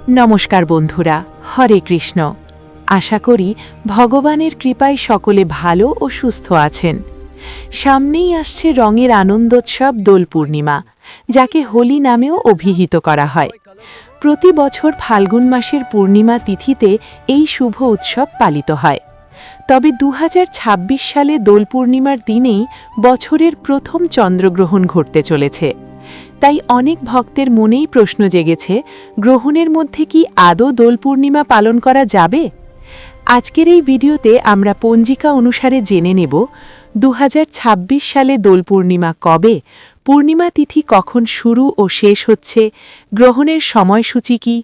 নমস্কার বন্ধুরা, হরে কৃষ্ণ। আশা করি ভগবানের কৃপায় সকলে ভালো ও সুস্থ আছেন। সামনেই আসছে রঙের আনন্দোৎসব দোল পূর্ণিমা, যাকে হোলি নামেও অভিহিত করা হয়। প্রতি বছর ফাল্গুন মাসের পূর্ণিমা তিথিতে এই শুভ উৎসব পালিত হয়। তবে 2026 সালে দোল পূর্ণিমার দিনেই বছরের প্রথম চন্দ্রগ্রহণ ঘটতে চলেছে। তাই অনেক ভক্তের মনেই প্রশ্ন জেগেছে, গ্রহণের মধ্যে কি আদৌ দোল পূর্ণিমা পালন করা যাবে? আজকের এই ভিডিওতে আমরা পঞ্জিকা অনুসারে জেনে নেব 2026 সালে দোল পূর্ণিমা কবে, পূর্ণিমা তিথি কখন শুরু ও শেষ হচ্ছে, গ্রহণের সময়সূচি কি,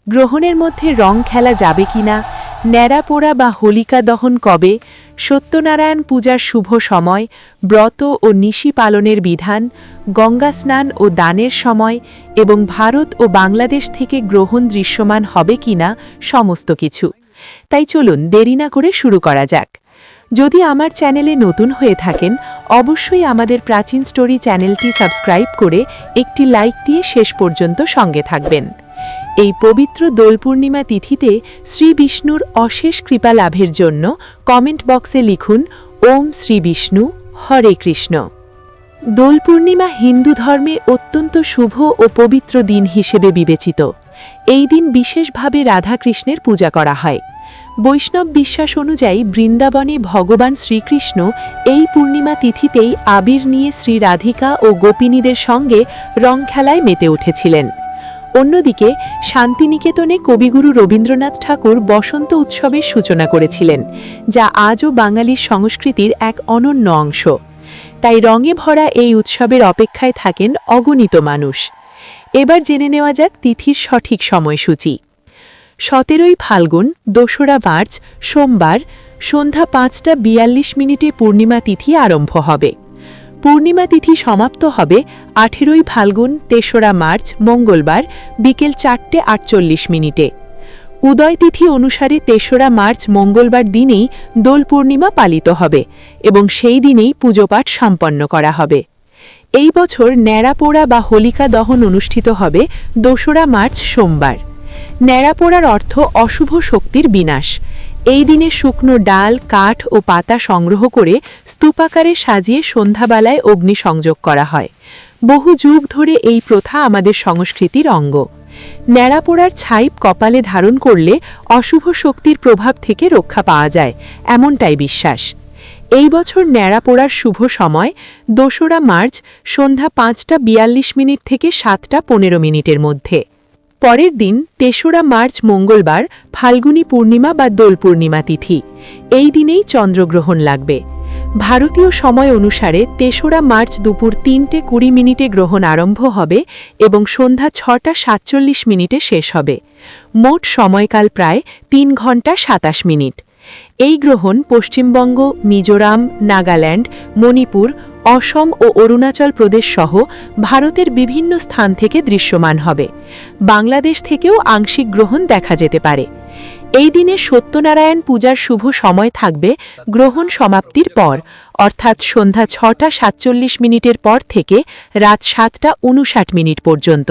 গ্রহণের মধ্যে রং খেলা যাবে কিনা, ন্যাড়া পোড়া বা হোলিকা দহন কবে, সত্যনারায়ণ পূজার শুভ সময়, ব্রত ও নিশি পালনের বিধান, গঙ্গা স্নান ও দানের সময় এবং ভারত ও বাংলাদেশ থেকে গ্রহণ দৃশ্যমান হবে কিনা সমস্ত কিছু। তাই চলুন দেরি না করে শুরু করা যাক। যদি আমার চ্যানেলে নতুন হয়ে থাকেন, অবশ্যই আমাদের প্রাচীন স্টোরি চ্যানেলটি সাবস্ক্রাইব করে একটি লাইক দিয়ে শেষ পর্যন্ত সঙ্গে থাকবেন। এই পবিত্র দোল পূর্ণিমা তিথিতে শ্রী বিষ্ণুর অশেষ কৃপা লাভের জন্য কমেন্ট বক্সে লিখুন ওম শ্রী বিষ্ণু হরে কৃষ্ণ। দোল পূর্ণিমা হিন্দু ধর্মে অত্যন্ত শুভ ও পবিত্র দিন হিসেবে বিবেচিত। এই দিন বিশেষভাবে রাধাকৃষ্ণের পূজা করা হয়। বৈষ্ণব বিশ্বাস অনুযায়ী বৃন্দাবনে ভগবান শ্রীকৃষ্ণ এই পূর্ণিমা তিথিতেই আবির নিয়ে শ্রী রাধিকা ও গোপিনীদের সঙ্গে রং খেলায় মেতে উঠেছিলেন। অন্যদিকে শান্তিনিকেতনে কবিগুরু রবীন্দ্রনাথ ঠাকুর বসন্ত উৎসবের সূচনা করেছিলেন, যা আজও বাঙালির সংস্কৃতির এক অনন্য অংশ। তাই রঙে ভরা এই উৎসবের অপেক্ষায় থাকেন অগণিত মানুষ। এবার জেনে নেওয়া যাক তিথির সঠিক সময়সূচি। 17ই ফাল্গুন 2রা মার্চ সোমবার সন্ধ্যা 5:42 পূর্ণিমা তিথি আরম্ভ হবে। পূর্ণিমা তিথি সমাপ্ত হবে 18ই ফাল্গুন 3রা মার্চ মঙ্গলবার বিকেল 4:48। উদয় তিথি অনুসারে 3রা মার্চ মঙ্গলবার দিনেই দোল পূর্ণিমা পালিত হবে এবং সেই দিনেই পুজোপাঠ সম্পন্ন করা হবে। এই বছর ন্যাড়া পোড়া বা হোলিকা দহন অনুষ্ঠিত হবে 2রা মার্চ সোমবার। ন্যাড়া পোড়ার অর্থ অশুভ শক্তির বিনাশ। এই দিনে শুকনো ডাল, কাঠ ও পাতা সংগ্রহ করে স্তূপাকারে সাজিয়ে সন্ধ্যাবেলায় অগ্নিসংযোগ করা হয়। বহু যুগ ধরে এই প্রথা আমাদের সংস্কৃতির অঙ্গ। ন্যাড়া পোড়ার ছাইপ কপালে ধারণ করলে অশুভ শক্তির প্রভাব থেকে রক্ষা পাওয়া যায়, এমনটাই বিশ্বাস। এই বছর ন্যাড়া পোড়ার শুভ সময় 2রা মার্চ সন্ধ্যা 5:42 থেকে 7:15 মধ্যে। পরের দিন 3রা মার্চ মঙ্গলবার ফাল্গুনী পূর্ণিমা বা দোল পূর্ণিমা তিথি। এই দিনেই চন্দ্রগ্রহণ লাগবে। ভারতীয় সময় অনুসারে 3রা মার্চ দুপুর 3:20 গ্রহণ আরম্ভ হবে এবং সন্ধ্যা 6:47 শেষ হবে। মোট সময়কাল প্রায় 3 ঘন্টা 27 মিনিট। এই গ্রহণ পশ্চিমবঙ্গ, মিজোরাম, নাগাল্যান্ড, মণিপুর, অসম ও অরুণাচল প্রদেশ সহ ভারতের বিভিন্ন স্থান থেকে দৃশ্যমান হবে। বাংলাদেশ থেকেও আংশিক গ্রহণ দেখা যেতে পারে। এই দিনে সত্যনারায়ণ পূজার শুভ সময় থাকবে গ্রহণ সমাপ্তির পর, অর্থাৎ সন্ধ্যা 6:47 পর থেকে রাত 7:59 পর্যন্ত।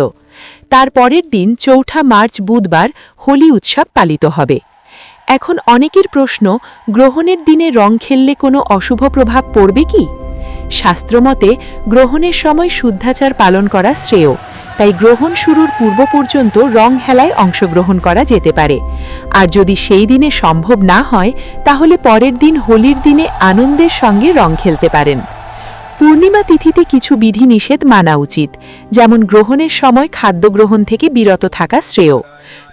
তার পরের দিন 4ঠা মার্চ বুধবার হোলি উৎসব পালিত হবে। এখন অনেকের প্রশ্ন, গ্রহণের দিনে রং খেললে কোনো অশুভ প্রভাব পড়বে কি? শাস্ত্রমতে গ্রহণের সময় শুদ্ধাচার পালন করা শ্রেয়, তাই গ্রহণ শুরুর পূর্ব পর্যন্ত রং খেলায় অংশগ্রহণ করা যেতে পারে। আর যদি সেই দিনে সম্ভব না হয়, তাহলে পরের দিন হোলির দিনে আনন্দের সঙ্গে রং খেলতে পারেন। পূর্ণিমা তিথিতে কিছু বিধি নিষেধ মানা উচিত, যেমন গ্রহণের সময় খাদ্য গ্রহণ থেকে বিরত থাকা শ্রেয়।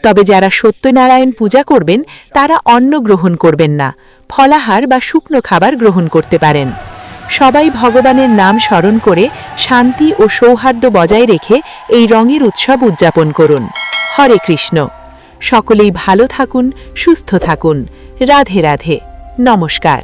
তবে যারা সত্যনারায়ণ পূজা করবেন তারা অন্ন গ্রহণ করবেন না, ফলাহার বা শুকনো খাবার গ্রহণ করতে পারেন। সবাই ভগবানের নাম স্মরণ করে শান্তি ও সৌহার্দ্য বজায় রেখে এই রঙের উৎসব উদযাপন করুন। হরে কৃষ্ণ। সকলেই ভালো থাকুন, সুস্থ থাকুন। রাধে রাধে। নমস্কার।